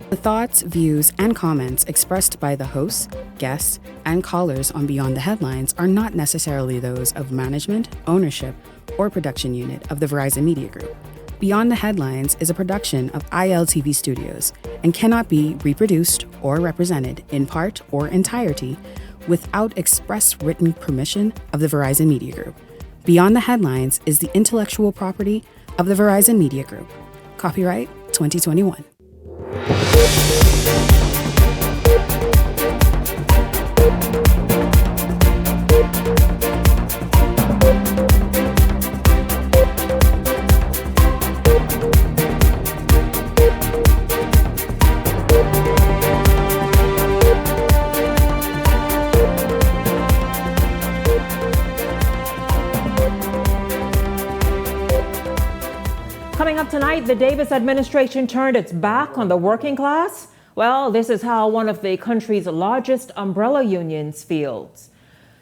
The thoughts, views, and comments expressed by the hosts, guests, and callers on Beyond the Headlines are not necessarily those of management, ownership, or production unit of the Verizon Media Group. Beyond the Headlines is a production of ILTV Studios and cannot be reproduced or represented in part or entirety without express written permission of the Verizon Media Group. Beyond the Headlines is the intellectual property of the Verizon Media Group. Copyright 2021. Coming up tonight, the Davis administration turned its back on the working class. Well, this is how one of the country's largest umbrella unions feels,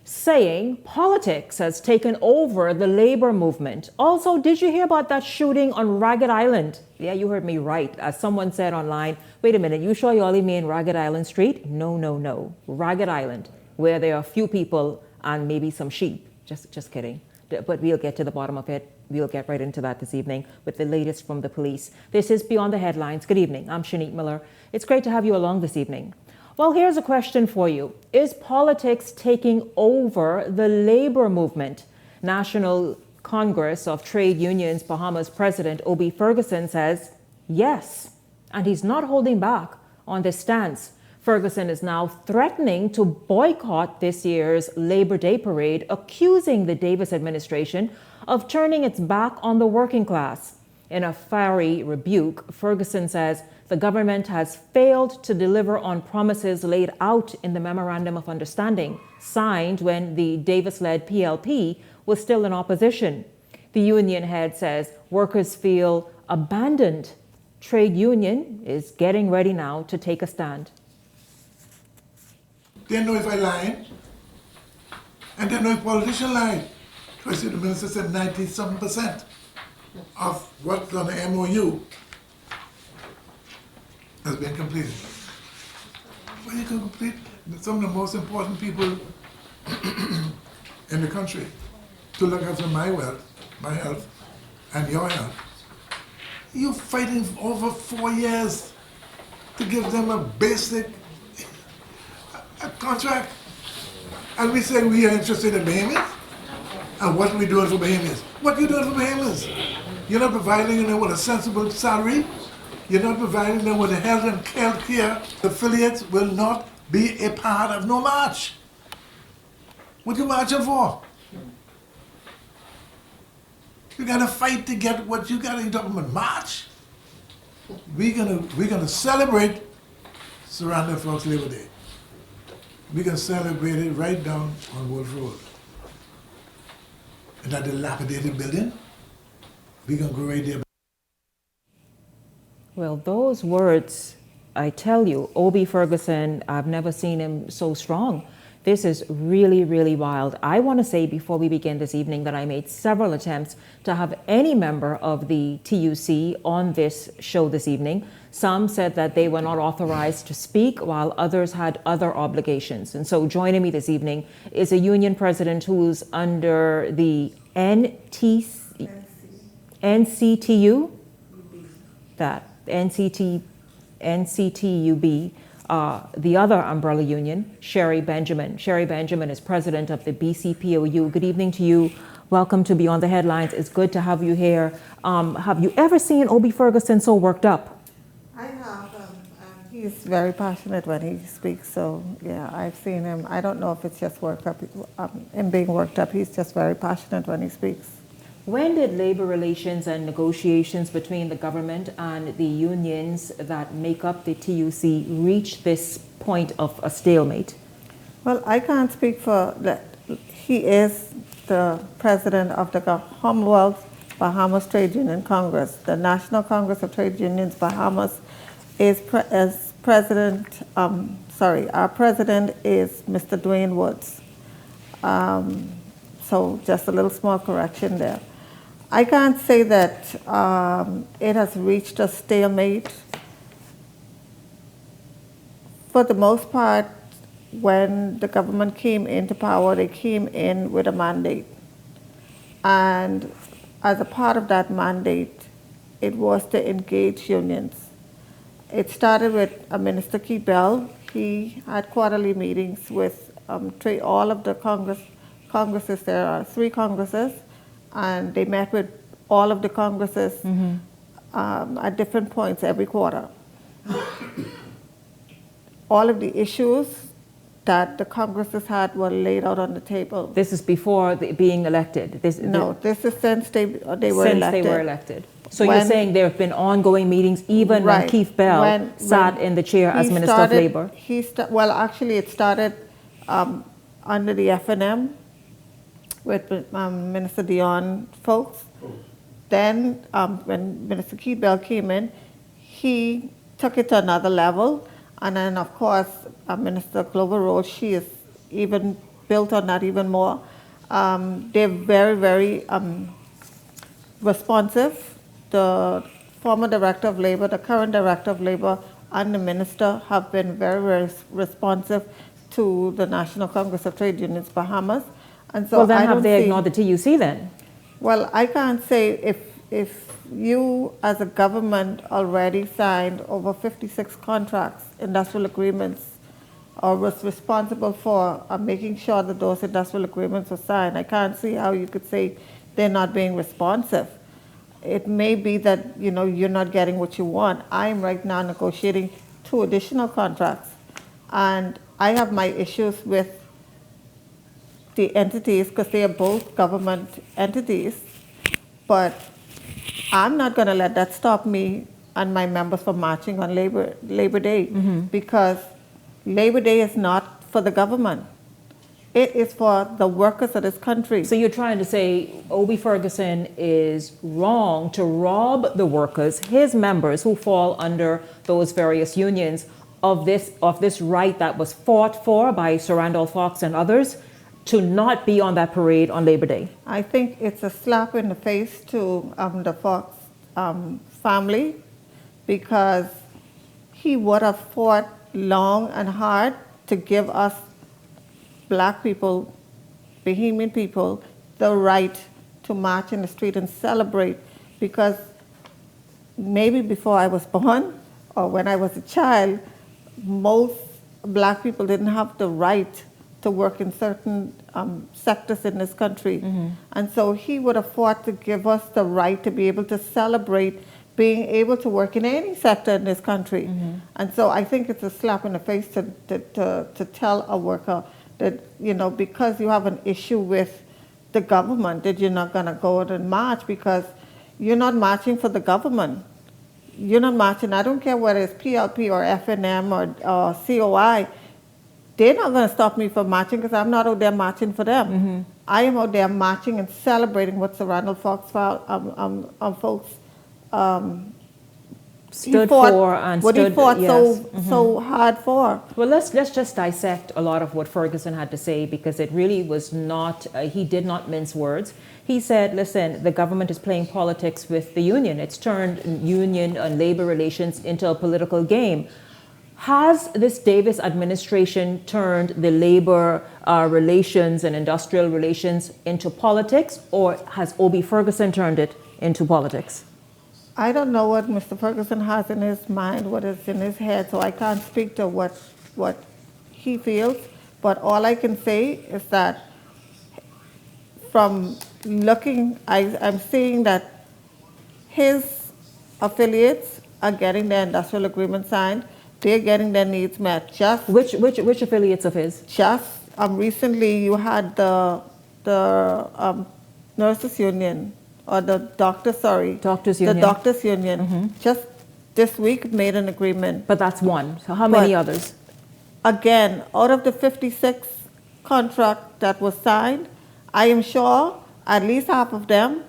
saying politics has taken over the labor movement. Also, did you hear about that shooting on Ragged Island? Yeah, you heard me right. As someone said online, wait a minute, you sure you only mean Ragged Island Street? No. Ragged Island, where there are a few people and maybe some sheep. Just kidding. But we'll get to the bottom of it. We'll get right into that this evening with the latest from the police. This is Beyond the Headlines. Good evening. I'm Shanique Miller. It's great to have you along this evening. Well, here's a question for you. Is politics taking over the labor movement? National Congress of Trade Unions Bahamas President Obie Ferguson says yes, and he's not holding back on this stance. Ferguson is now threatening to boycott this year's Labor Day parade, accusing the Davis administration of turning its back on the working class. In a fiery rebuke, Ferguson says the government has failed to deliver on promises laid out in the Memorandum of Understanding, signed when the Davis-led PLP was still in opposition. The union head says workers feel abandoned. Trade union is getting ready now to take a stand. They know if I lied, and they know if politicians lied. Because the minister said 97% of what's on the MOU has been completed. Well, you can complete some of the most important people in the country to look after my wealth, my health, and your health. You're fighting over 4 years to give them a basic contract. And we say we are interested in Bahamians. And what are we doing for Bahamians? What are you doing for Bahamians? You're not providing them with a sensible salary. You're not providing them with a health and care. Affiliates will not be a part of no march. What are you marching for? You gotta fight to get what you got. You talking about march? We're gonna celebrate Surrounding Folks Labor Day. We can celebrate it right down on Wolf Road. In that dilapidated building, we can go right there. Well, those words, I tell you, Obie Ferguson, I've never seen him so strong. This is really, really wild. I want to say before we begin this evening that I made several attempts to have any member of the TUC on this show this evening. Some said that they were not authorized to speak, while others had other obligations. And so joining me this evening is a union president who's under the NCTU, that NCTUB, the other umbrella union, Sherry Benjamin. Sherry Benjamin is president of the BCPOU. Good evening to you. Welcome to Beyond the Headlines. It's good to have you here. Have you ever seen Obie Ferguson so worked up? I have. He's very passionate when he speaks, so yeah, I've seen him. I don't know if it's just worked up, him being worked up. He's just very passionate when he speaks. When did labor relations and negotiations between the government and the unions that make up the TUC reach this point of a stalemate? Well, I can't speak for that. He is the president of the Commonwealth Bahamas Trade Union Congress. The National Congress of Trade Unions Bahamas is president. Our president is Mr. Dwayne Woods. So just a little small correction there. I can't say that it has reached a stalemate for the most part, when the government came into power, they came in with a mandate. And as a part of that mandate, it was to engage unions. It started with Minister Keith Bell. He had quarterly meetings with all of the congresses. There are 3 congresses, and they met with all of the congresses at different points every quarter. All of the issues that the congresses had were laid out on the table. This is before being elected? This is since they were elected. So you're saying there have been ongoing meetings even when Keith Bell sat in the chair as Minister of Labor? Well, actually it started under the F&M with Minister Dion folks. Then when Minister Keith Bell came in, he took it to another level. And then, of course, Minister Clover Rhodes, she is even built on that even more. They're very, very responsive. The former Director of Labor, the current Director of Labor, and the Minister have been very, very responsive to the National Congress of Trade Unions, Bahamas. And so well, then have they ignored the TUC then? Well, I can't say if you as a government already signed over 56 contracts, industrial agreements, or was responsible for making sure that those industrial agreements were signed. I can't see how you could say they're not being responsive. It may be that you're not getting what you want. I'm right now negotiating 2 additional contracts, and I have my issues with the entities because they are both government entities, but I'm not going to let that stop me and my members from marching on Labor Day, because Labor Day is not for the government. It is for the workers of this country. So you're trying to say Obie Ferguson is wrong to rob the workers, his members who fall under those various unions, of this right that was fought for by Sir Randolph Fox and others to not be on that parade on Labor Day? I think it's a slap in the face to the Fox family, because he would have fought long and hard to give us Black people, Bahamian people, the right to march in the street and celebrate, because maybe before I was born or when I was a child, most Black people didn't have the right to work in certain sectors in this country. And so he would have fought to give us the right to be able to celebrate being able to work in any sector in this country. And so I think it's a slap in the face to tell a worker that, because you have an issue with the government, that you're not going to go out and march, because you're not marching for the government. You're not marching, I don't care whether it's PLP or FNM or COI, they're not going to stop me from marching, because I'm not out there marching for them. I am out there marching and celebrating what Sir Randolph Fox folks stood for and what stood, he fought yes. so hard for. Well, let's just dissect a lot of what Ferguson had to say, because it really was not, he did not mince words. He said, listen, the government is playing politics with the union. It's turned union and labor relations into a political game. Has this Davis administration turned the labor relations and industrial relations into politics, or has Obie Ferguson turned it into politics? I don't know what Mr. Ferguson has in his mind, what is in his head, so I can't speak to what he feels. But all I can say is that from looking, I'm seeing that his affiliates are getting their industrial agreement signed. They're getting their needs met. Just which affiliates of his? Just recently, you had the nurses union, or the doctors union. The doctors union. Just this week made an agreement. But that's one. So how many others? Again, out of the 56 contract that was signed, I am sure at least half of them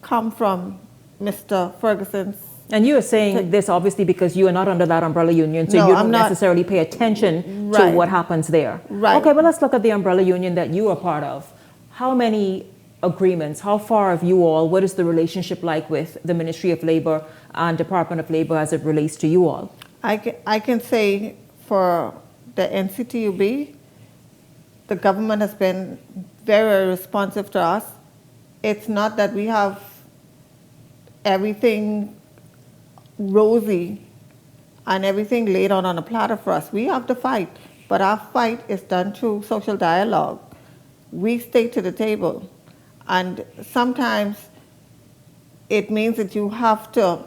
come from Mr. Ferguson's. And you are saying this obviously because you are not under that umbrella union, so no, you don't necessarily pay attention to what happens there. Right. Okay, but let's look at the umbrella union that you are part of. How many agreements, how far have you all, what is the relationship like with the Ministry of Labor and Department of Labor as it relates to you all? I can say for the NCTUB, the government has been very, very responsive to us. It's not that we have everything rosy and everything laid out on a platter for us. We have to fight, but our fight is done through social dialogue. We stay to the table, and sometimes it means that you have to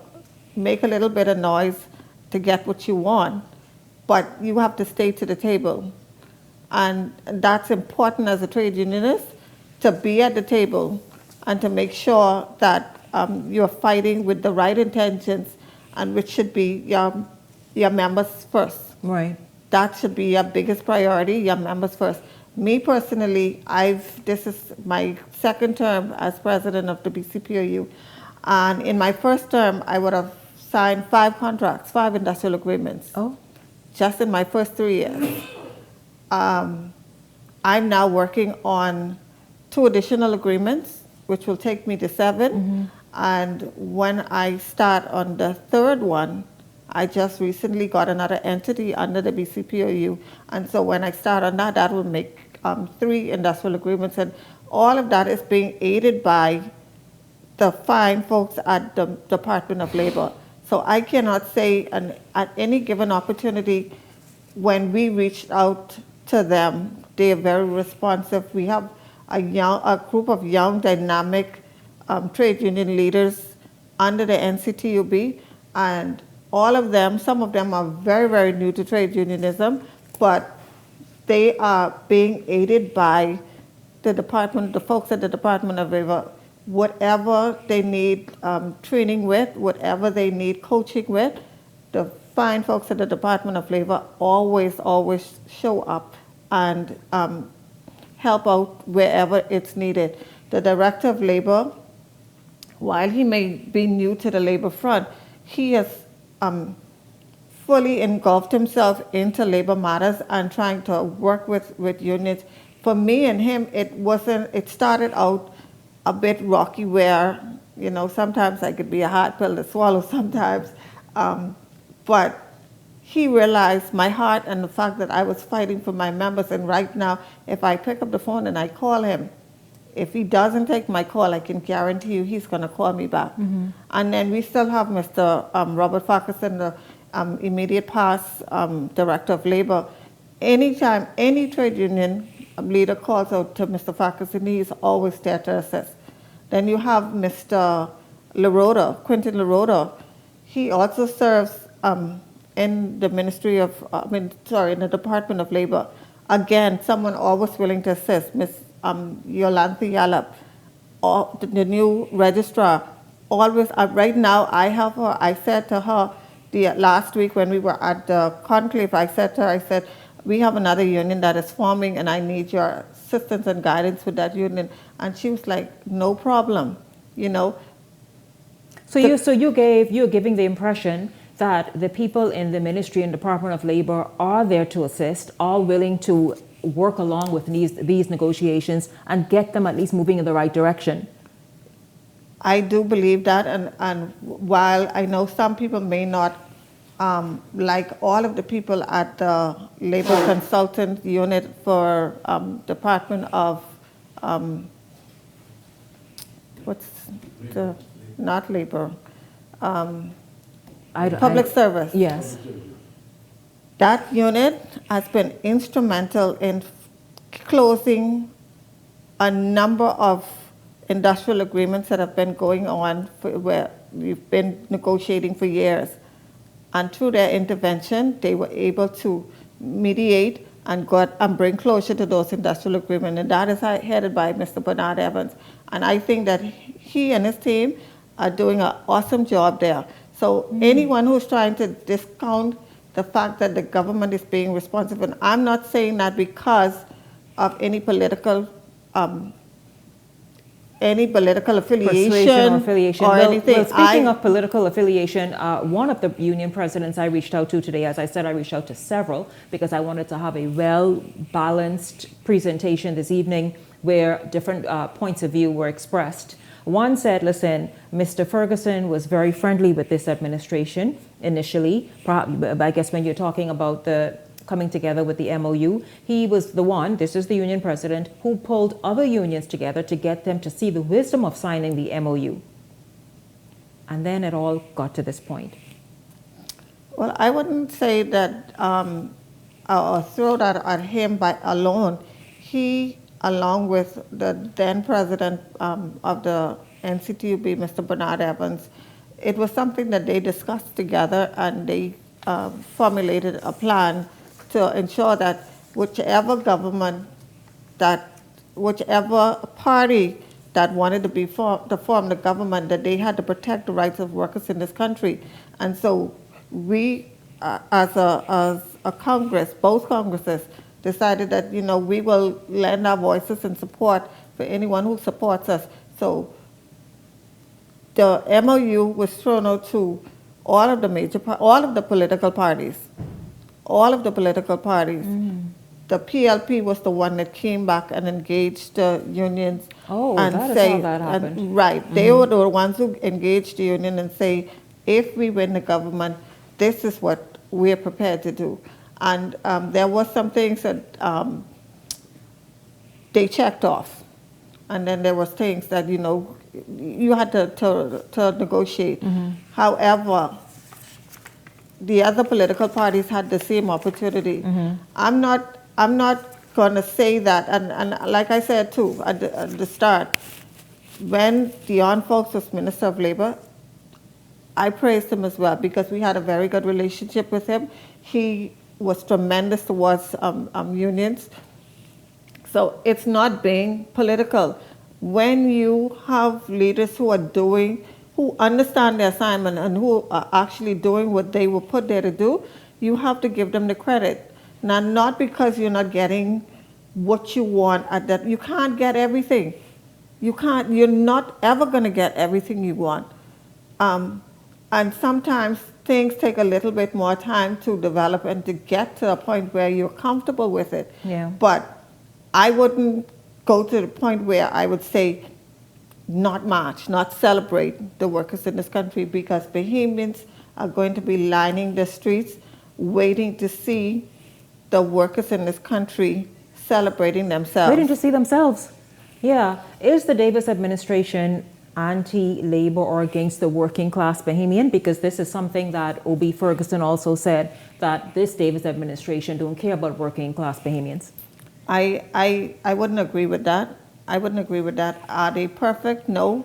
make a little bit of noise to get what you want, but you have to stay to the table. And that's important as a trade unionist, to be at the table and to make sure that you're fighting with the right intentions, and which should be your members first. Right. That should be your biggest priority, your members first. Me personally, this is my second term as president of the BCPOU, and in my first term, I would have signed 5 contracts, 5 industrial agreements. Oh. Just in my first 3 years. I'm now working on 2 additional agreements, which will take me to 7. Mm-hmm. And when I start on the 3rd one, I just recently got another entity under the BCPOU. And so when I start on that, that will make 3 industrial agreements. And all of that is being aided by the fine folks at the Department of Labor. So I cannot say at any given opportunity, when we reached out to them, they are very responsive. We have a group of young, dynamic trade union leaders under the NCTUB, and all of them, some of them are very, very new to trade unionism, but they are being aided by the folks at the Department of Labor. Whatever they need training with, whatever they need coaching with, the fine folks at the Department of Labor always show up and help out wherever it's needed. The Director of Labor, while he may be new to the labor front, he has fully engulfed himself into labor matters and trying to work with unions. For me and him, it started out a bit rocky where, sometimes I could be a hard pill to swallow sometimes. But he realized my heart and the fact that I was fighting for my members. And right now, if I pick up the phone and I call him, if he doesn't take my call, I can guarantee you he's going to call me back. Mm-hmm. And then we still have Mr. Robert Farquharson, the immediate past Director of Labor. Anytime any trade union leader calls out to Mr. Farquharson, he's always there to assist. Then you have Mr. Quentin LaRota. He also serves in the in the Department of Labor. Again, someone always willing to assist. Ms. Yolantha Yallop, the new registrar, always, right now I have her, I said to her last week when we were at the conclave, I said to her, we have another union that is forming and I need your assistance and guidance with that union. And she was like, no problem, So you're giving the impression that the people in the Ministry and Department of Labor are there to assist, are willing to work along with these negotiations and get them at least moving in the right direction. I do believe that, and while I know some people may not like all of the people at the Labor Consultant Unit for Department of not labor, public service. Yes. That unit has been instrumental in closing a number of industrial agreements that have been going on where we've been negotiating for years. And through their intervention, they were able to mediate and bring closure to those industrial agreements. And that is headed by Mr. Bernard Evans. And I think that he and his team are doing an awesome job there. So anyone who's trying to discount the fact that the government is being responsive, and I'm not saying that because of any political affiliation or anything. Well, speaking of political affiliation, one of the union presidents I reached out to today, as I said, I reached out to several because I wanted to have a well-balanced presentation this evening where different points of view were expressed. One said, listen, Mr. Ferguson was very friendly with this administration initially. I guess when you're talking about the coming together with the MOU. He was the one, this is the union president, who pulled other unions together to get them to see the wisdom of signing the MOU. And then it all got to this point. Well, I wouldn't say that or throw that at him by alone. He, along with the then president of the NCTUB, Mr. Bernard Evans, it was something that they discussed together, and they formulated a plan to ensure that whichever party that wanted to form the government, that they had to protect the rights of workers in this country. And so we, as a Congress, both Congresses, decided that, we will lend our voices and support for anyone who supports us. So the MOU was thrown out to all of the political parties. The PLP was the one that came back and engaged the unions. Oh, and that is how that happened. Right. They were the ones who engaged the union and say, if we win the government, this is what we're prepared to do. And there was some things that they checked off. And then there was things that, you had to negotiate. However, the other political parties had the same opportunity. I'm not going to say that, and like I said too at the start, when Dion Fawkes was Minister of Labor, I praised him as well because we had a very good relationship with him. He was tremendous towards unions. So it's not being political. When you have leaders who understand their assignment and who are actually doing what they were put there to do, you have to give them the credit. Now, not because you're not getting what you want at that. You can't get everything. You're not ever going to get everything you want. And sometimes things take a little bit more time to develop and to get to a point where you're comfortable with it. Yeah. But I wouldn't go to the point where I would say not march, not celebrate the workers in this country, because Bahamians are going to be lining the streets waiting to see the workers in this country celebrating themselves. Waiting to see themselves. Yeah. Is the Davis administration anti-labor or against the working class Bahamian? Because this is something that O.B. Ferguson also said, that this Davis administration don't care about working class Bahamians. I wouldn't agree with that. Are they perfect? No.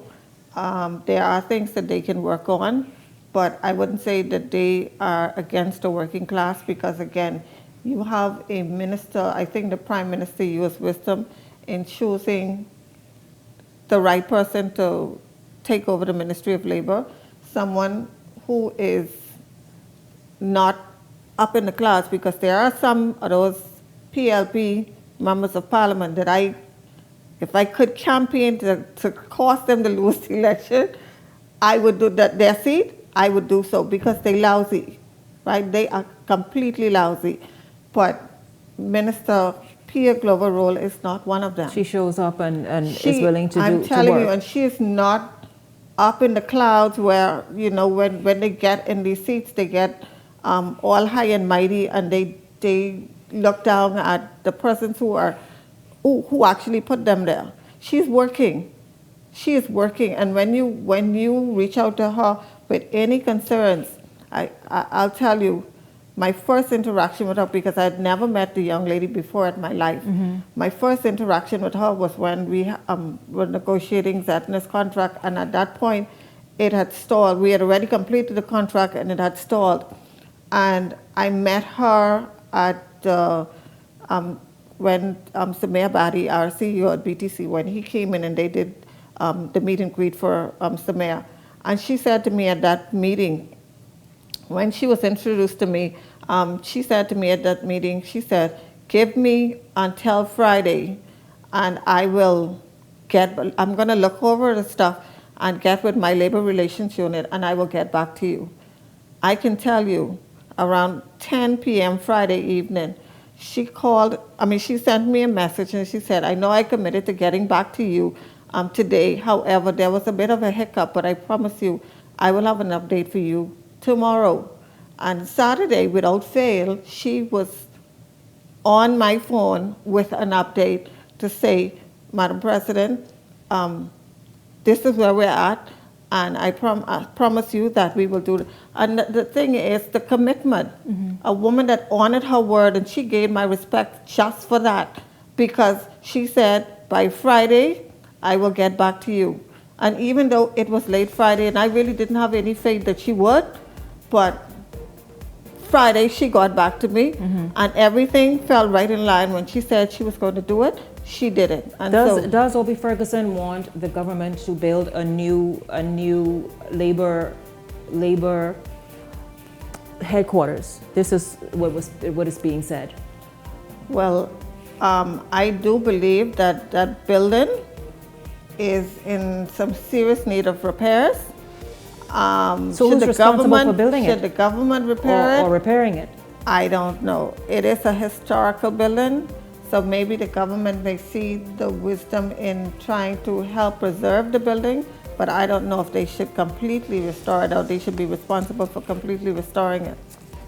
There are things that they can work on, but I wouldn't say that they are against the working class, because again, you have a minister, I think the Prime Minister used wisdom in choosing the right person to take over the Ministry of Labor, someone who is not up in the class, because there are some of those PLP members of Parliament that if I could campaign to cause them to lose the election, I would do that. Their seat, I would do so, because they're lousy, right? They are completely lousy. But Minister Pia Glover-Roll is not one of them. She shows up and is willing to I'm do telling to work. you, and she is not up in the clouds where, when they get in these seats, they get all high and mighty, and they look down at the persons who actually put them there. She's working. She is working, and when you reach out to her with any concerns, I'll tell you, my first interaction with her, because I had never met the young lady before in my life, my first interaction with her was when we were negotiating Zetna's contract, and at that point, it had stalled. We had already completed the contract, and it had stalled. And I met her at when Samir Badi, our CEO at BTC, when he came in and they did the meet and greet for Samir. And she said to me at that meeting, when she was introduced to me, she said to me at that meeting, she said, give me until Friday and I'm going to look over the stuff and get with my labor relations unit and I will get back to you. I can tell you, around 10 p.m. Friday evening, she sent me a message and she said, I know I committed to getting back to you today. However, there was a bit of a hiccup, but I promise you, I will have an update for you tomorrow. And Saturday, without fail, she was on my phone with an update to say, Madam President, this is where we're at, and I promise you that we will do it. And the thing is, the commitment. A woman that honored her word, and she gained my respect just for that, because she said, by Friday, I will get back to you. And even though it was late Friday, and I really didn't have any faith that she would, but Friday she got back to me, and everything fell right in line. When she said she was going to do it, she did it. And does Obie Ferguson want the government to build a new labor headquarters? This is what is being said. Well, I do believe that that building is in some serious need of repairs. So who's responsible for building it? Should the government repair it? Or repairing it? I don't know. It is a historical building, so maybe the government may see the wisdom in trying to help preserve the building, but I don't know if they should completely restore it or they should be responsible for completely restoring it.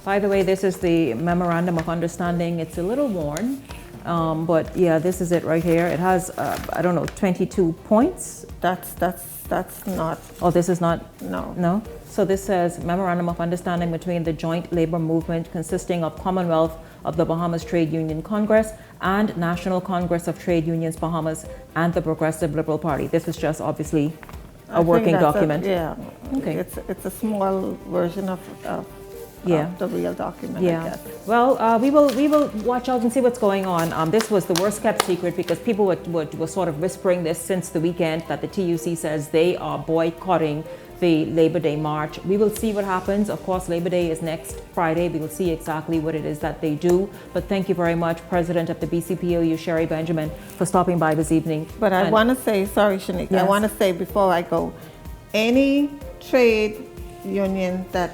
By the way, this is the Memorandum of Understanding. It's a little worn, but yeah, this is it right here. It has, 22 points. That's not. Oh, this is not? No. No? So this says Memorandum of Understanding between the Joint Labor Movement consisting of Commonwealth of the Bahamas Trade Union Congress and National Congress of Trade Unions Bahamas and the Progressive Liberal Party. This is just obviously a working document. Yeah. Okay. It's a small version of the real document, I guess. Well, we will watch out and see what's going on. This was the worst kept secret because people were sort of whispering this since the weekend that the TUC says they are boycotting the Labor Day March. We will see what happens. Of course, Labor Day is next Friday. We will see exactly what it is that they do. But thank you very much, President of the BCPOU, Sherry Benjamin, for stopping by this evening. But I want to say, sorry, Shanique, yes. I want to say before I go, any trade union that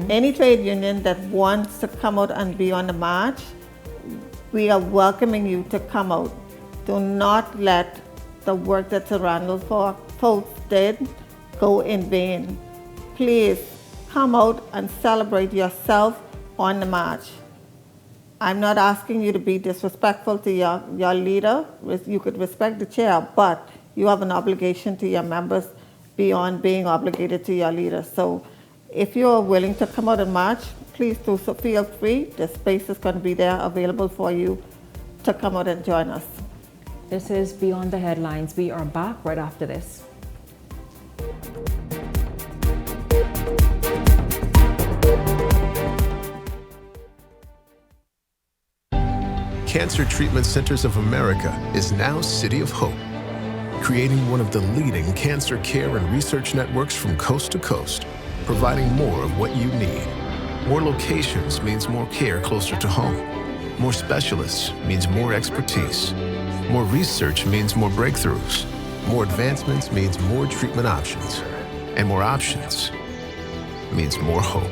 any trade union that wants to come out and be on the march, we are welcoming you to come out. Do not let the work that the Randall folks did go in vain. Please come out and celebrate yourself on the march. I'm not asking you to be disrespectful to your leader. You could respect the chair, but you have an obligation to your members beyond being obligated to your leader. So if you're willing to come out and march, please do so. Feel free. The space is going to be there available for you to come out and join us. This is Beyond the Headlines. We are back right after this. Cancer Treatment Centers of America is now City of Hope, creating one of the leading cancer care and research networks from coast to coast, providing more of what you need. More locations means more care closer to home. More specialists means more expertise. More research means more breakthroughs. More advancements means more treatment options. And more options means more hope.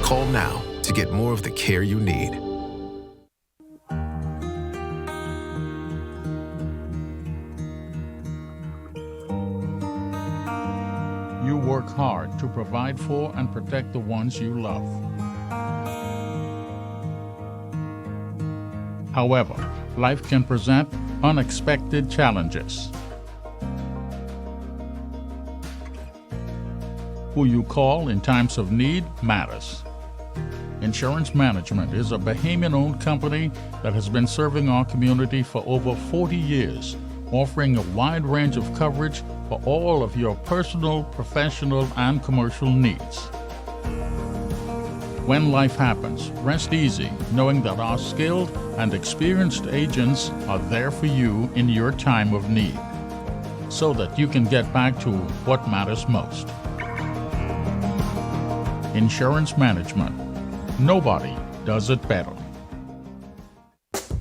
Call now to get more of the care you need. You work hard to provide for and protect the ones you love. However, life can present unexpected challenges. Who you call in times of need matters. Insurance Management is a Bahamian-owned company that has been serving our community for over 40 years, offering a wide range of coverage for all of your personal, professional, and commercial needs. When life happens, rest easy knowing that our skilled and experienced agents are there for you in your time of need, so that you can get back to what matters most. Insurance Management. Nobody does it better.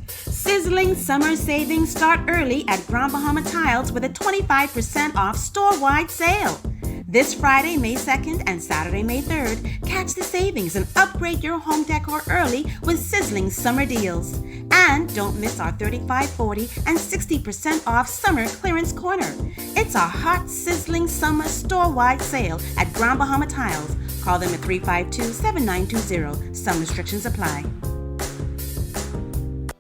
Sizzling summer savings start early at Grand Bahama Tiles with a 25% off store-wide sale. This Friday, May 2nd and Saturday, May 3rd, catch the savings and upgrade your home decor early with sizzling summer deals. And don't miss our 35%, 40%, and 60% off summer clearance corner. It's a hot, sizzling summer store-wide sale at Grand Bahama Tiles. Call them at 352-7920. Some restrictions apply.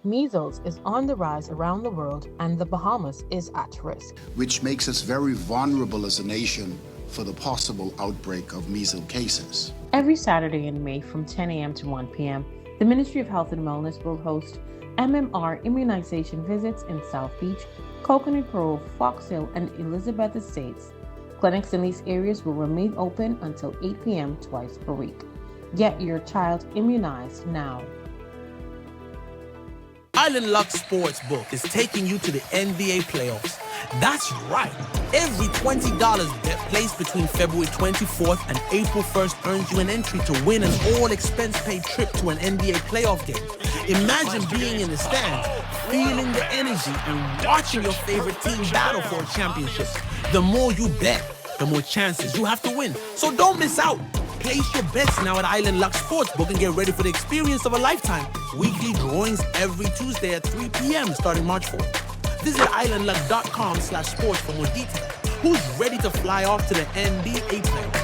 Measles is on the rise around the world and the Bahamas is at risk. Which makes us very vulnerable as a nation for the possible outbreak of measles cases. Every Saturday in May from 10 a.m. to 1 p.m., the Ministry of Health and Wellness will host MMR immunization visits in South Beach, Coconut Grove, Fox Hill, and Elizabeth Estates. Clinics in these areas will remain open until 8 p.m. twice per week. Get your child immunized now. Island Luck Sportsbook is taking you to the NBA playoffs. That's right. Every $20 bet placed between February 24th and April 1st earns you an entry to win an all-expense-paid trip to an NBA playoff game. Imagine being in the stands, feeling the energy, and watching your favorite team battle for a championship. The more you bet, the more chances you have to win. So don't miss out. Place your bets now at Island Luck Sportsbook and get ready for the experience of a lifetime. Weekly drawings every Tuesday at 3 p.m. starting March 4th. Visit islandluck.com/sports for more details. Who's ready to fly off to the NBA playoffs?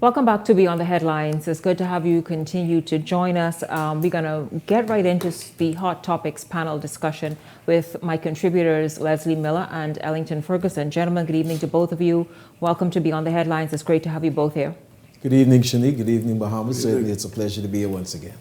Welcome back to Beyond the Headlines. It's good to have you continue to join us. We're going to get right into the Hot Topics panel discussion with my contributors, Leslie Miller and Ellington Ferguson. Gentlemen, good evening to both of you. Welcome to Beyond the Headlines. It's great to have you both here. Good evening, Shanique. Good evening, Bahamas. Certainly, it's a pleasure to be here once again.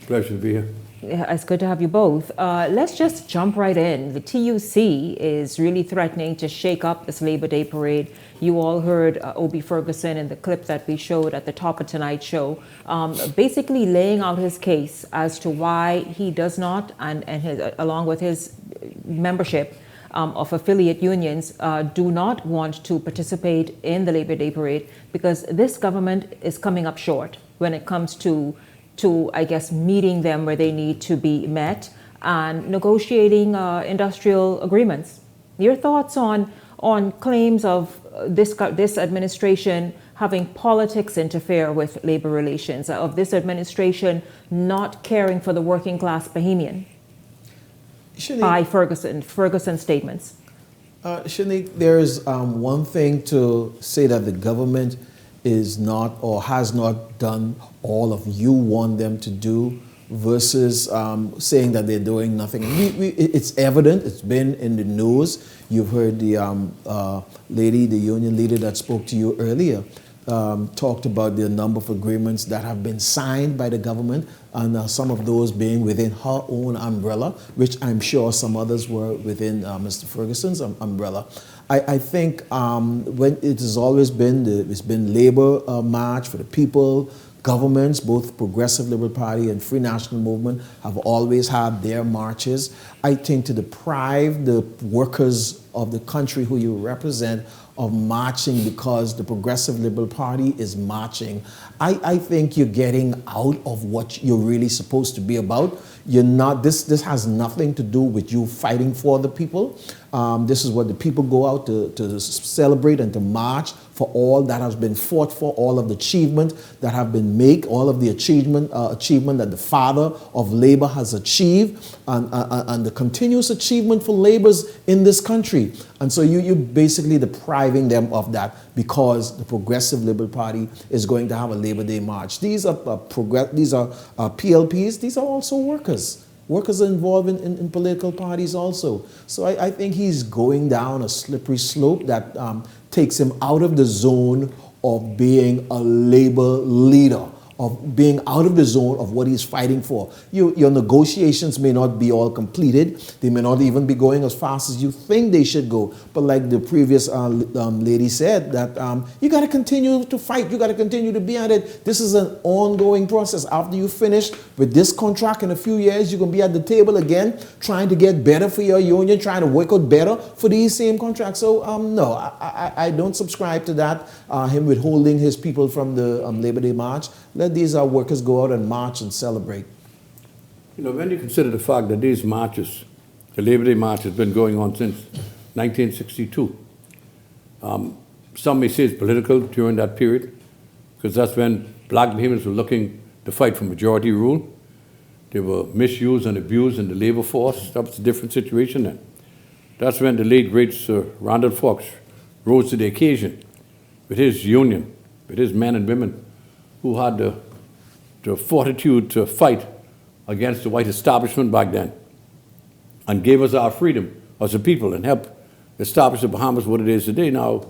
Pleasure to be here. Yeah, it's good to have you both. Let's just jump right in. The TUC is really threatening to shake up this Labor Day parade. You all heard Obie Ferguson in the clip that we showed at the top of tonight's show, basically laying out his case as to why he does not, and his, along with his membership of affiliate unions, do not want to participate in the Labor Day parade because this government is coming up short when it comes to I guess, meeting them where they need to be met and negotiating industrial agreements. Your thoughts on claims of this administration having politics interfere with labor relations, of this administration not caring for the working class Bahamian? By Ferguson's statements. Shanique, there's one thing to say that the government is not or has not done all of you want them to do versus saying that they're doing nothing. It's evident, it's been in the news. You've heard the lady, the union leader that spoke to you earlier, talked about the number of agreements that have been signed by the government and some of those being within her own umbrella, which I'm sure some others were within Mr. Ferguson's umbrella. I think when it has always been, it's been labor march for the people, governments, both Progressive Liberal Party and Free National Movement have always had their marches. I think to deprive the workers of the country who you represent of marching because the Progressive Liberal Party is marching, I think you're getting out of what you're really supposed to be about. You're not. This has nothing to do with you fighting for the people. This is what the people go out to celebrate and to march for all that has been fought for, all of the achievement that have been made, all of the achievement that the father of labor has achieved, and the continuous achievement for laborers in this country. And so you're basically depriving them of that because the Progressive Liberal Party is going to have a Labor Day march. These are PLPs. These are also workers. Workers are involved in political parties also. So I think he's going down a slippery slope that takes him out of the zone of being a labor leader, of being out of the zone of what he's fighting for. Your negotiations may not be all completed. They may not even be going as fast as you think they should go. But like the previous lady said, that you got to continue to fight. You got to continue to be at it. This is an ongoing process. After you finish with this contract in a few years, you're going to be at the table again, trying to get better for your union, trying to work out better for these same contracts. So no, I don't subscribe to that, him withholding his people from the Labor Day march. Let these workers go out and march and celebrate. You know, when you consider the fact that these marches, the Labor Day march has been going on since 1962. Some may say it's political during that period, because that's when black Bahamians were looking to fight for majority rule. They were misused and abused in the labor force. That was a different situation then. That's when the late, great Sir Randall Fox rose to the occasion with his union, with his men and women who had the fortitude to fight against the white establishment back then and gave us our freedom as a people and helped establish the Bahamas what it is today. Now,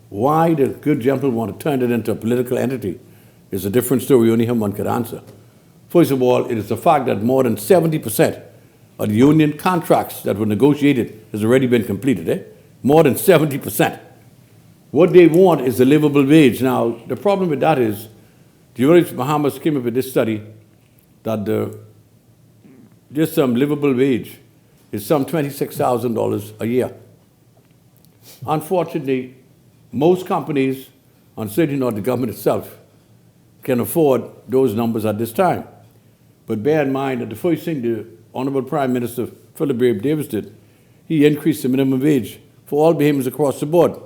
why the good gentleman want to turn it into a political entity is a different story only him one could answer. First of all, it is the fact that more than 70% of the union contracts that were negotiated has already been completed. More than 70%. What they want is a livable wage. Now, the problem with that is, the University of Bahamas came up with this study that just some livable wage is some $26,000 a year. Unfortunately, most companies, and certainly not the government itself, can afford those numbers at this time. But bear in mind that the first thing the Honorable Prime Minister Philip Davis did, he increased the minimum wage for all Bahamians across the board.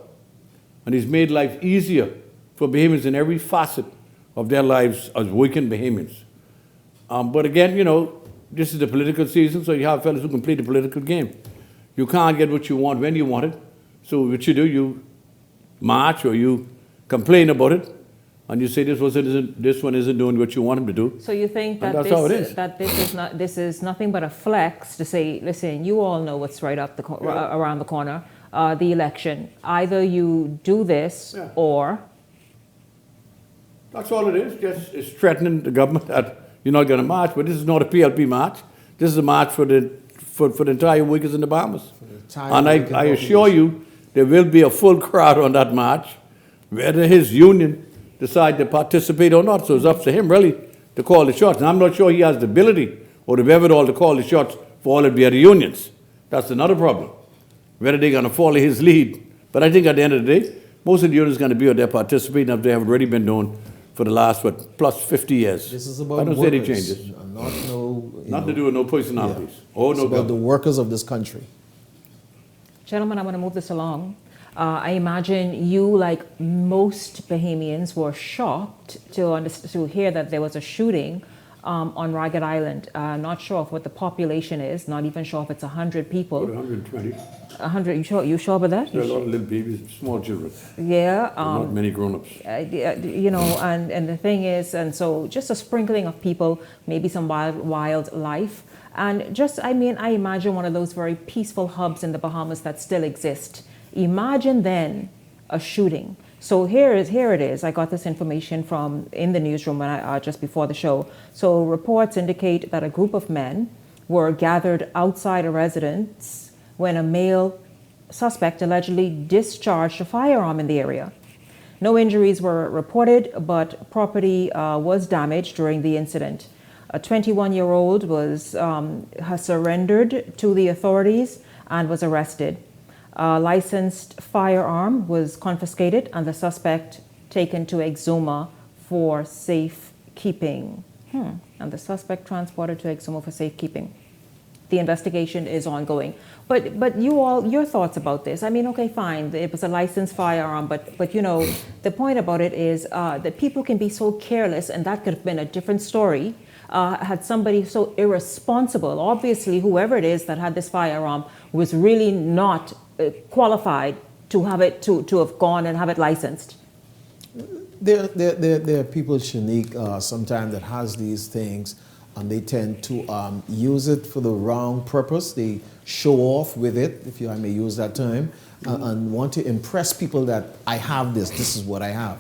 And he's made life easier for Bahamians in every facet of their lives as working Bahamians. But again, you know, this is the political season, so you have fellas who can play the political game. You can't get what you want when you want it. So what you do, you march or you complain about it, and you say this one isn't doing what you want him to do. So you think that this is nothing but a flex to say, listen, you all know what's right up around the corner, the election. Either you do this or. That's all it is. Just it's threatening the government that you're not going to march. But this is not a PLP march. This is a march for the entire workers in the Bahamas. And I assure you, there will be a full crowd on that march, whether his union decide to participate or not. So it's up to him, really, to call the shots. And I'm not sure he has the ability or the wherewithal to call the shots for all of the other unions. That's another problem, whether they're going to follow his lead. But I think at the end of the day, most of the unions are going to be out there participating if they have already been doing for the last, plus 50 years. This is about I don't workers, see any changes. Nothing to do with no personalities. Yeah. Or it's no about government. the workers of this country. Gentlemen, I want to move this along. I imagine you, like most Bahamians, were shocked to hear that there was a shooting on Ragged Island. Not sure of what the population is, not even sure if it's 100 people. About 120. 100, you sure about that? There are a lot of little babies, small children. Yeah. Not many grown-ups. You know, and the thing is, and so just a sprinkling of people, maybe some wildlife. And just, I mean, I imagine one of those very peaceful hubs in the Bahamas that still exist. Imagine then a shooting. So here it is. I got this information from in the newsroom just before the show. So reports indicate that a group of men were gathered outside a residence when a male suspect allegedly discharged a firearm in the area. No injuries were reported, but property was damaged during the incident. A 21-year-old has surrendered to the authorities and was arrested. A licensed firearm was confiscated and the suspect taken to Exuma for safekeeping. And the suspect transported to Exuma for safekeeping. The investigation is ongoing. But you all, your thoughts about this? I mean, okay, fine, it was a licensed firearm, but you know, the point about it is that people can be so careless, and that could have been a different story. Had somebody so irresponsible, obviously whoever it is that had this firearm was really not qualified to have it, to have gone and have it licensed. There are people, Shanique, sometimes that has these things, and they tend to use it for the wrong purpose. They show off with it, if I may use that term, and want to impress people that I have this is what I have.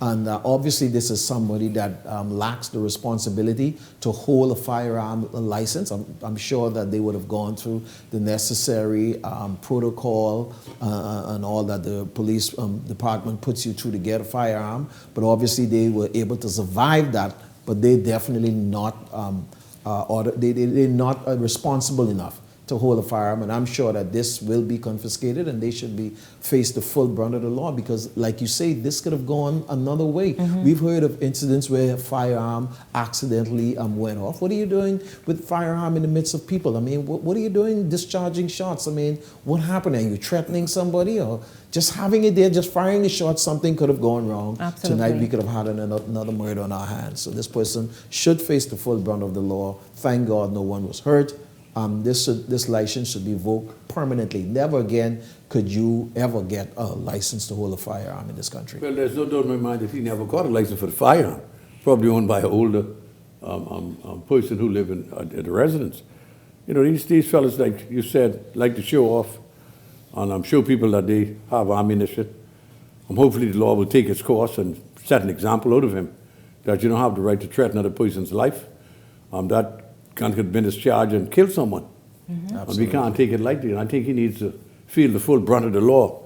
And obviously this is somebody that lacks the responsibility to hold a firearm license. I'm sure that they would have gone through the necessary protocol and all that the police department puts you through to get a firearm. But obviously they were able to survive that, but they definitely not, they're not responsible enough to hold a firearm, and I'm sure that this will be confiscated and they should be face the full brunt of the law because, like you say, this could have gone another way. We've heard of incidents where a firearm accidentally went off. What are you doing with firearm in the midst of people? I mean, what are you doing discharging shots? I mean, what happened? Are you threatening somebody or just having it there, just firing the shot? Something could have gone wrong. Absolutely. Tonight we could have had another murder on our hands. So this person should face the full brunt of the law. Thank God no one was hurt. This license should be revoked permanently. Never again could you ever get a license to hold a firearm in this country. Well, there's no doubt in my mind that he never got a license for the firearm, probably owned by an older person who live at the residence. You know, these fellas, like you said, like to show off, and show people that they have ammunition. Hopefully the law will take its course and set an example out of him, that you don't have the right to threaten another person's life. That can have been discharged and kill someone. And we can't take it lightly. And I think he needs to feel the full brunt of the law,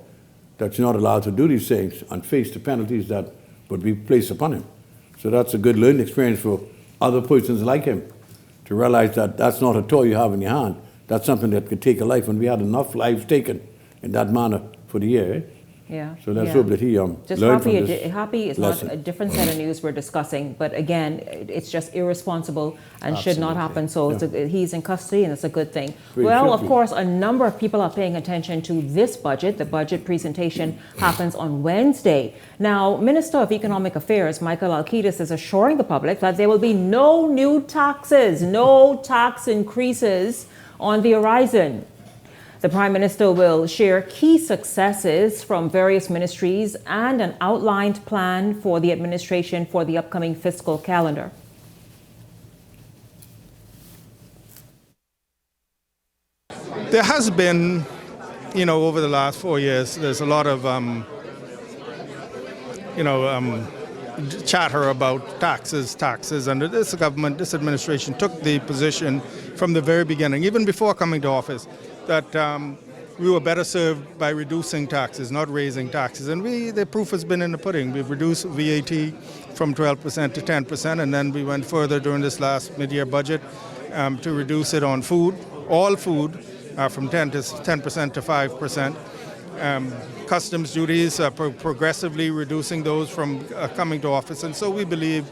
that you're not allowed to do these things and face the penalties that would be placed upon him. So that's a good learning experience for other persons like him, to realize that that's not a toy you have in your hand. That's something that could take a life. And we had enough lives taken in that manner for the year. Yeah. So let's hope that he just learned from this happy is lesson. not a different set of news we're discussing, but again, it's just irresponsible and should not happen. So he's in custody, and it's a good thing. Well, of course, a number of people are paying attention to this budget. The budget presentation happens on Wednesday. Now, Minister of Economic Affairs Michael Alkidis is assuring the public that there will be no new taxes, no tax increases on the horizon. The Prime Minister will share key successes from various ministries and an outlined plan for the administration for the upcoming fiscal calendar. There has been, over the last 4 years, there's a lot of, chatter about taxes, and this government, this administration took the position from the very beginning, even before coming to office, that we were better served by reducing taxes, not raising taxes. And the proof has been in the pudding. We've reduced VAT from 12% to 10%, and then we went further during this last mid-year budget to reduce it on food, all food, from 10% to 5%. Customs duties, progressively reducing those from coming to office. And so we believe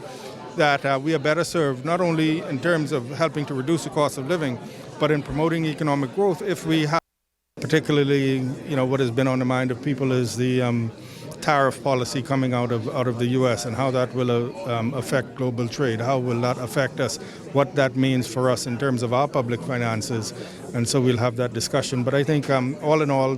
that we are better served, not only in terms of helping to reduce the cost of living, but in promoting economic growth, if we have, particularly, what has been on the mind of people is the tariff policy coming out of the U.S. and how that will affect global trade. How will that affect us? What that means for us in terms of our public finances. And so we'll have that discussion. But I think all in all,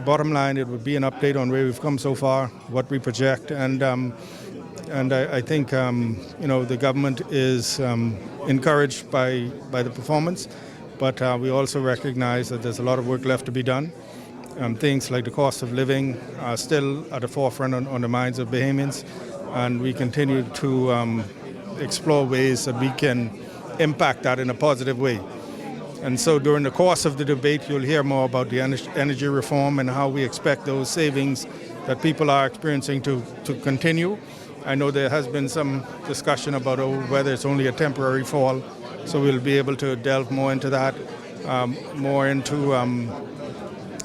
bottom line, it would be an update on where we've come so far, what we project, and I think the government is encouraged by the performance. But we also recognize that there's a lot of work left to be done. Things like the cost of living are still at the forefront on the minds of Bahamians, and we continue to explore ways that we can impact that in a positive way. And so during the course of the debate, you'll hear more about the energy reform and how we expect those savings that people are experiencing to continue. I know there has been some discussion about whether it's only a temporary fall. So we'll be able to delve more into that, more into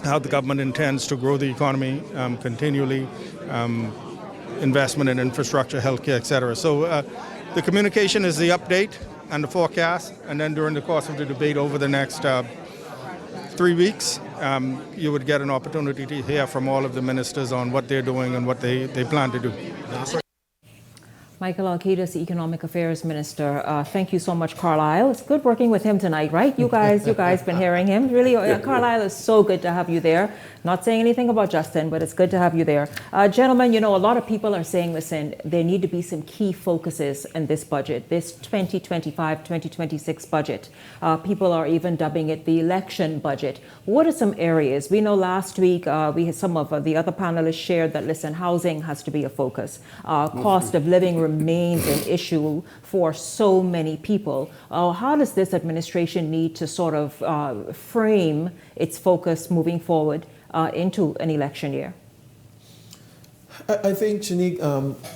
how the government intends to grow the economy continually, investment in infrastructure, healthcare, et cetera. So the communication is the update and the forecast, and then during the course of the debate over the next 3 weeks, you would get an opportunity to hear from all of the ministers on what they're doing and what they plan to do. Michael Alkidis, the Economic Affairs Minister. Thank you so much, Carlisle. It's good working with him tonight, right? You guys been hearing him. Really, Carlisle, is so good to have you there. Not saying anything about Justin, but it's good to have you there. Gentlemen, a lot of people are saying, listen, there need to be some key focuses in this budget, this 2025-2026 budget. People are even dubbing it the election budget. What are some areas? We know last week, we had some of the other panelists shared that, listen, housing has to be a focus. Cost of living remains an issue for so many people. How does this administration need to sort of frame its focus moving forward into an election year? I think, Shanique,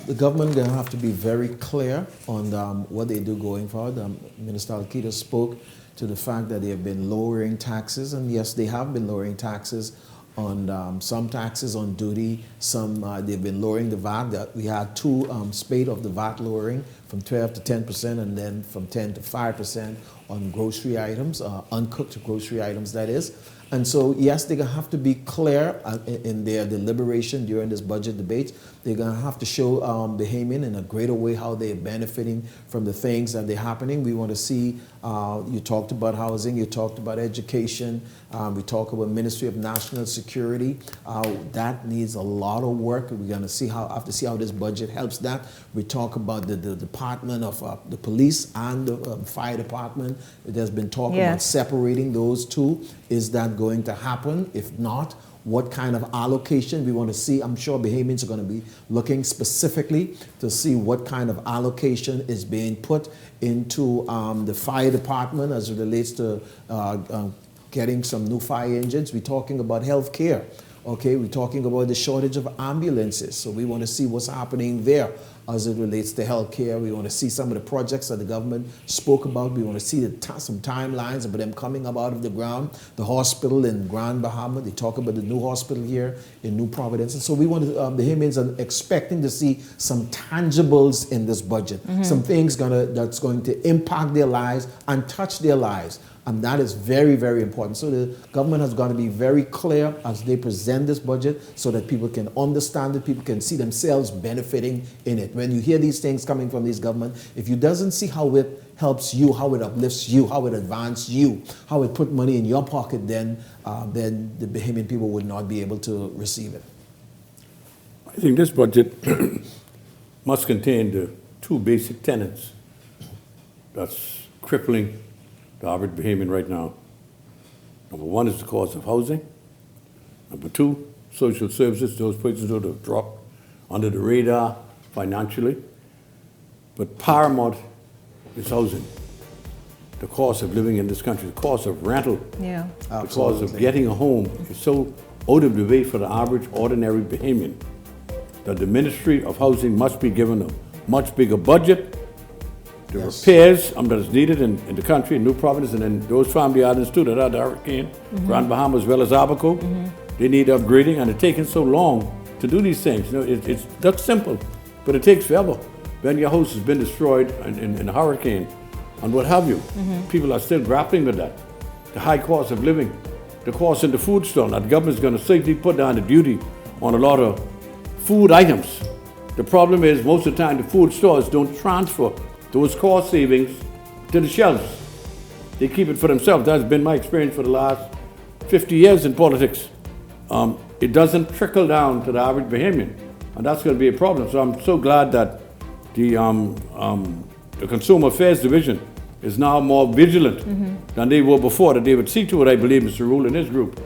the government going to have to be very clear on what they do going forward. Minister Alkita spoke to the fact that they have been lowering taxes, and yes, they have been lowering taxes on some taxes on duty, some they've been lowering the VAT. We had two spate of the VAT lowering from 12 to 10% and then from 10 to 5% on grocery items, uncooked grocery items that is. And so, yes, they're going to have to be clear in their deliberation during this budget debate. They're going to have to show Bahamian in a greater way how they're benefiting from the things that are happening. We want to see, you talked about housing, you talked about education, we talk about Ministry of National Security. That needs a lot of work. We're going to have to see how this budget helps that. We talk about the Department of the Police and the Fire Department. There's been talk about separating those two. Is that going to happen? If not, what kind of allocation we want to see? I'm sure Bahamians are going to be looking specifically to see what kind of allocation is being put into the fire department as it relates to getting some new fire engines. We're talking about health care. Okay, we're talking about the shortage of ambulances. So we want to see what's happening there as it relates to healthcare. We want to see some of the projects that the government spoke about. We want to see some timelines of them coming up out of the ground. The hospital in Grand Bahama, they talk about the new hospital here in New Providence. And so we want to, the Bahamians are expecting to see some tangibles in this budget, some things that's going to impact their lives and touch their lives. And that is very, very important. So the government has got to be very clear as they present this budget so that people can understand it, people can see themselves benefiting in it. When you hear these things coming from this government, if you doesn't see how it helps you, how it uplifts you, how it advances you, how it put money in your pocket, then the Bahamian people would not be able to receive it. I think this budget must contain the two basic tenets that's crippling the average Bahamian right now. Number one is the cost of housing. Number two, social services, those places that have dropped under the radar financially. But paramount is housing. The cost of living in this country, the cost of rental, the cost of getting a home is so out of the way for the average, ordinary Bahamian that the Ministry of Housing must be given a much bigger budget. The repairs that is needed in the country, in New Providence, and in those family islands too that had the hurricane, Grand Bahama as well as Abaco, they need upgrading, and it's taking so long to do these things. You know, it's that simple, but it takes forever. When your house has been destroyed in a hurricane and what have you, people are still grappling with that. The high cost of living, the cost in the food store. Now the government is going to safely put down the duty on a lot of food items. The problem is most of the time the food stores don't transfer those cost savings to the shelves. They keep it for themselves. That's been my experience for the last 50 years in politics. It doesn't trickle down to the average Bahamian, and that's going to be a problem. So I'm so glad that the Consumer Affairs Division is now more vigilant than they were before, that they would see to it, I believe, Mr. Rule and his group,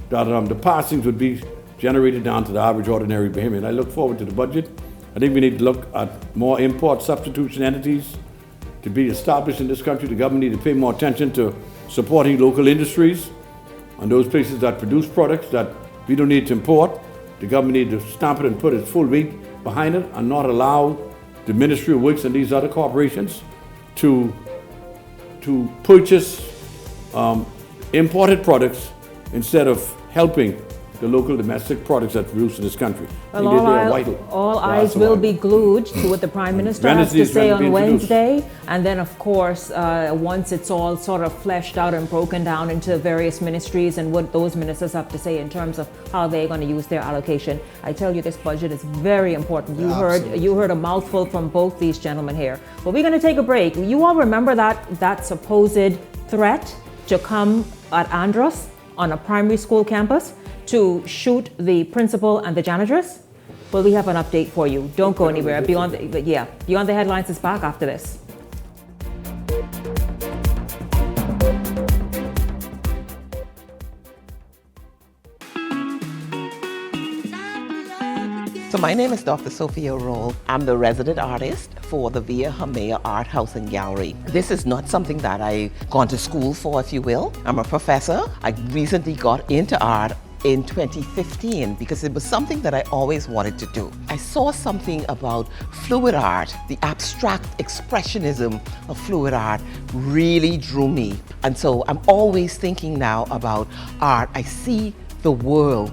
that the passings would be generated down to the average ordinary Bahamian. I look forward to the budget. I think we need to look at more import substitution entities to be established in this country. The government needs to pay more attention to supporting local industries and those places that produce products that we don't need to import. The government needs to stamp it and put its full weight behind it and not allow the Ministry of Works and these other corporations to purchase imported products instead of helping the local domestic products that produce in this country. Well, all eyes will be glued to what the Prime Minister has to say on Wednesday. And then, of course, once it's all sort of fleshed out and broken down into various ministries and what those ministers have to say in terms of how they're going to use their allocation. I tell you, this budget is very important. You heard a mouthful from both these gentlemen here. But we're going to take a break. You all remember that supposed threat to come at Andros on a primary school campus to shoot the principal and the janitress? Well, we have an update for you. Don't go anywhere. Beyond the Headlines is back after this. So my name is Dr. Sophia Roll. I'm the resident artist for the Via Hamea Art House and Gallery. This is not something that I've gone to school for, if you will. I'm a professor. I recently got into art in 2015 because it was something that I always wanted to do. I saw something about fluid art, the abstract expressionism of fluid art really drew me. And so I'm always thinking now about art. I see the world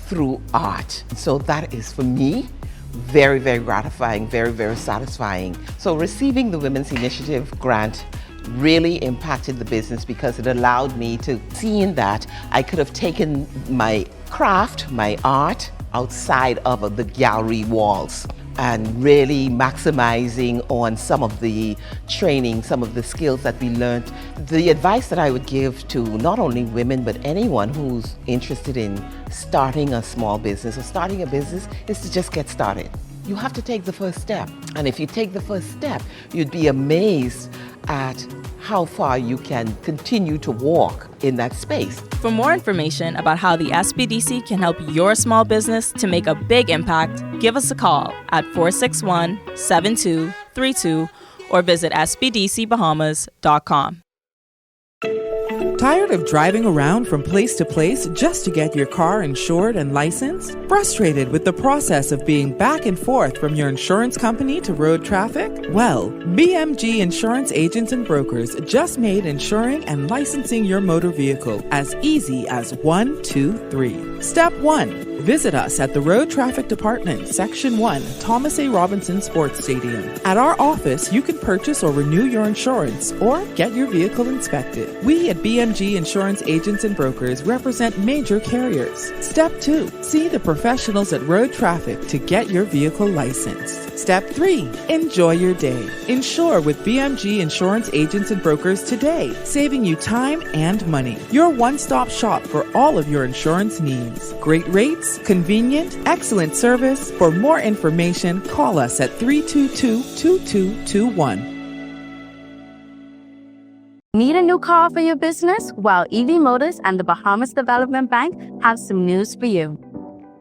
through art. So that is for me very, very gratifying, very, very satisfying. So receiving the Women's Initiative grant really impacted the business because it allowed me to see in that I could have taken my craft, my art, outside of the gallery walls and really maximizing on some of the training, some of the skills that we learned. The advice that I would give to not only women but anyone who's interested in starting a small business or starting a business is to just get started. You have to take the first step. And if you take the first step, you'd be amazed at how far you can continue to walk in that space. For more information about how the SBDC can help your small business to make a big impact, give us a call at 461-7232 or visit sbdcbahamas.com. Tired of driving around from place to place just to get your car insured and licensed? Frustrated with the process of being back and forth from your insurance company to road traffic? Well, BMG Insurance Agents and Brokers just made insuring and licensing your motor vehicle as easy as 1, 2, 3. Step 1. Visit us at the Road Traffic Department, Section 1, Thomas A. Robinson Sports Stadium. At our office, you can purchase or renew your insurance or get your vehicle inspected. We at BMG Insurance Agents and Brokers represent major carriers. Step 2. See the professionals at Road Traffic to get your vehicle licensed. Step 3. Enjoy your day. Insure with BMG Insurance Agents and Brokers today, saving you time and money. Your one-stop shop for all of your insurance needs. Great rates, convenient, excellent service. For more information, call us at 322-2221. Need a new car for your business? Well, EV Motors and the Bahamas Development Bank have some news for you.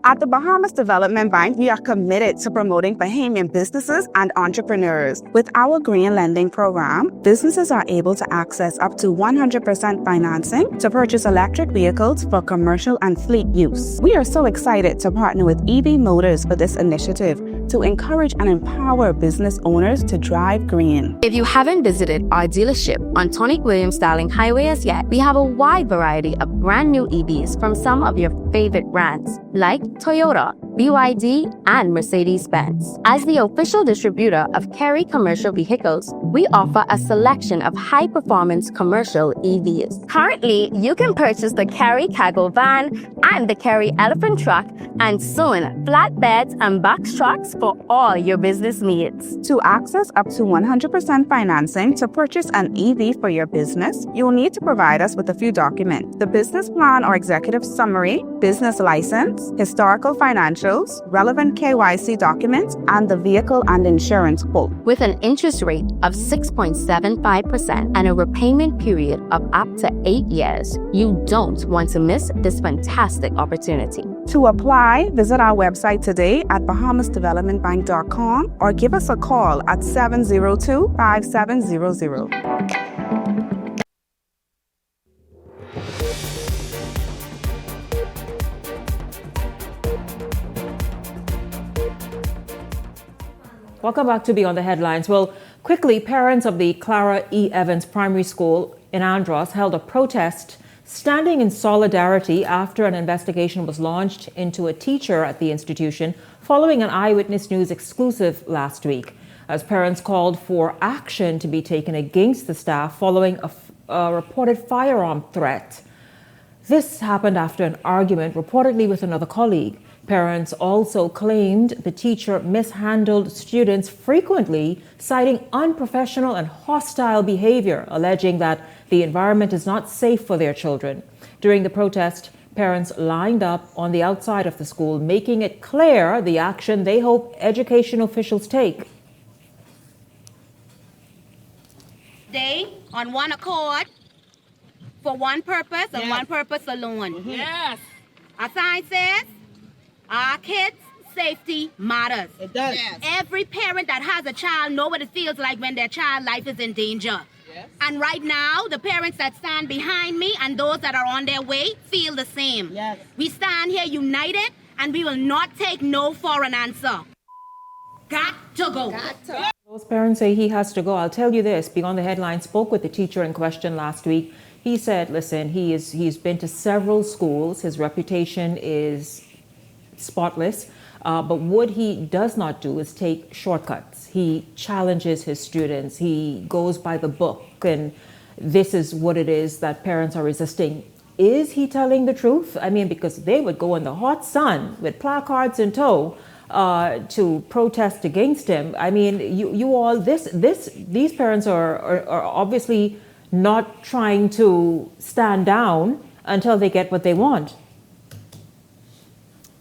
At the Bahamas Development Bank, we are committed to promoting Bahamian businesses and entrepreneurs. With our green lending program, businesses are able to access up to 100% financing to purchase electric vehicles for commercial and fleet use. We are so excited to partner with EV Motors for this initiative to encourage and empower business owners to drive green. If you haven't visited our dealership on Tonic Williams Starling Highway as yet, we have a wide variety of brand new EVs from some of your favorite brands like Toyota, BYD, and Mercedes-Benz. As the official distributor of Kerry commercial vehicles, we offer a selection of high-performance commercial EVs. Currently, you can purchase the Kerry Cargo Van and the Kerry Elephant Truck, and soon flatbeds and box trucks for all your business needs. To access up to 100% financing to purchase an EV for your business, you will need to provide us with a few documents: the business plan or executive summary, business license, historical financials, relevant KYC documents, and the vehicle and insurance quote. With an interest rate of 6.75% and a repayment period of up to 8 years, you don't want to miss this fantastic opportunity. To apply, visit our website today at bahamasdevelopmentbank.com or give us a call at 702-5700. Welcome back to Beyond the Headlines. Well, quickly, parents of the Clara E. Evans Primary School in Andros held a protest standing in solidarity after an investigation was launched into a teacher at the institution following an Eyewitness News exclusive last week, as parents called for action to be taken against the staff following a reported firearm threat. This happened after an argument reportedly with another colleague. Parents also claimed the teacher mishandled students frequently, citing unprofessional and hostile behavior, alleging that the environment is not safe for their children. During the protest, parents lined up on the outside of the school, making it clear the action they hope education officials take. They, on one accord, for one purpose and one purpose alone. Yes. Our sign says, our kids' safety matters. It does. Yes. Every parent that has a child knows what it feels like when their child's life is in danger. And right now, the parents that stand behind me and those that are on their way feel the same. Yes. We stand here united, and we will not take no for an answer. Got to go. Those parents say he has to go. I'll tell you this, Beyond the Headlines spoke with the teacher in question last week. He said, listen, he's been to several schools. His reputation is spotless. But what he does not do is take shortcuts. He challenges his students. He goes by the book. And this is what it is that parents are resisting. Is he telling the truth? I mean, because they would go in the hot sun with placards in tow to protest against him. I mean, these parents are obviously not trying to stand down until they get what they want.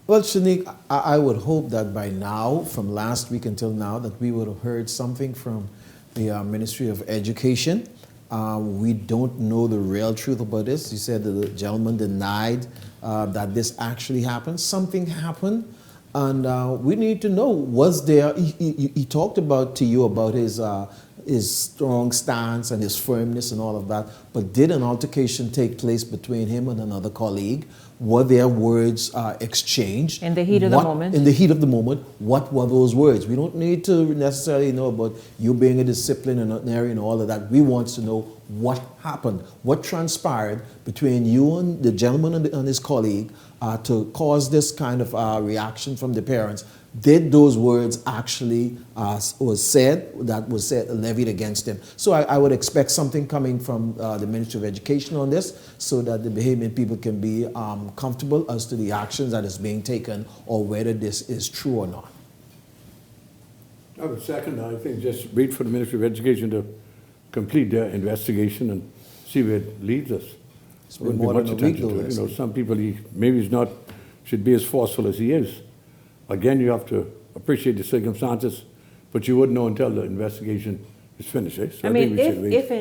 Well, Shanique, I would hope that by now, from last week until now, that we would have heard something from the Ministry of Education. We don't know the real truth about this. You said the gentleman denied that this actually happened. Something happened, and we need to know, was there, he talked to you about his strong stance and his firmness and all of that, but did an altercation take place between him and another colleague? Were there words exchanged? In the heat of the moment? In the heat of the moment, what were those words? We don't need to necessarily know about you being a disciplinarian and all of that. We want to know what happened, what transpired between you and the gentleman and his colleague to cause this kind of reaction from the parents. Did those words actually was said levied against him? So I would expect something coming from the Ministry of Education on this, so that the Bahamian people can be comfortable as to the actions that is being taken, or whether this is true or not. I would second. I think just wait for the Ministry of Education to complete their investigation and see where it leads us. It's been more than a week, though. Some people should be as forceful as he is. Again, you have to appreciate the circumstances, but you wouldn't know until the investigation is finished. Eh? So I mean, if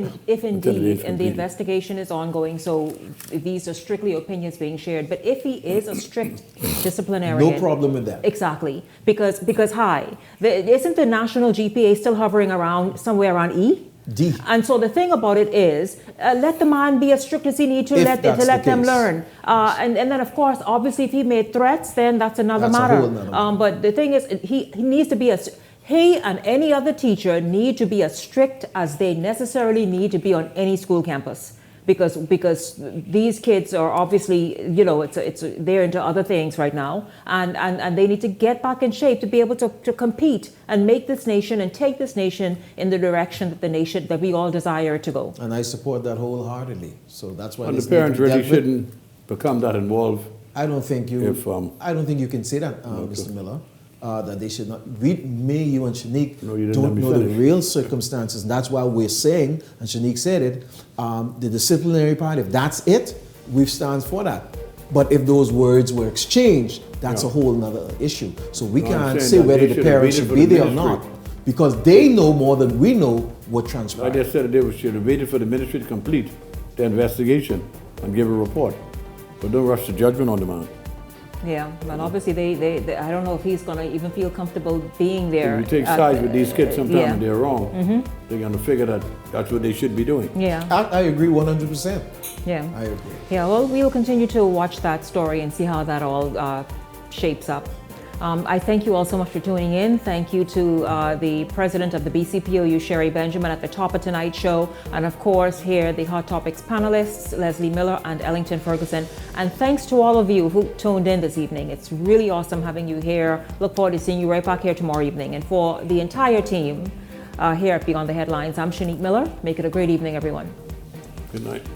indeed, and the investigation is ongoing, so these are strictly opinions being shared, but if he is a strict disciplinarian... No problem with that. Exactly. Because isn't the national GPA still hovering around, somewhere around E? D. And so the thing about it is, let the man be as strict as he needs to let them learn. And then, of course, obviously, if he made threats, then that's another matter. But the thing is, he needs to be he and any other teacher need to be as strict as they necessarily need to be on any school campus. Because these kids are obviously, they're into other things right now, and they need to get back in shape to be able to compete and make this nation and take this nation in the direction that we all desire to go. And I support that wholeheartedly. So that's why. And the parents really shouldn't become that involved. I don't think you can say that, Mr. Miller. That they should not. You and Shanique don't know the real circumstances. That's why we're saying, and Shanique said it, the disciplinary part, if that's it, we stand for that. But if those words were exchanged, that's a whole nother issue. So we can't say whether the parents should be there or not, because they know more than we know what transpired. I just said they should have waited for the ministry to complete the investigation and give a report. But don't rush to judgment on the man. Yeah, but obviously they I don't know if he's going to even feel comfortable being there. If you take sides with these kids sometimes and they're wrong, they're going to figure that that's what they should be doing. Yeah. I agree 100%. Yeah. I agree. Yeah, well, we'll continue to watch that story and see how that all shapes up. I thank you all so much for tuning in. Thank you to the president of the BCPOU, Sherry Benjamin, at the top of tonight's show. And of course, here, the Hot Topics panelists, Leslie Miller and Ellington Ferguson. And thanks to all of you who tuned in this evening. It's really awesome having you here. Look forward to seeing you right back here tomorrow evening. And for the entire team here at Beyond the Headlines, I'm Shanique Miller. Make it a great evening, everyone. Good night.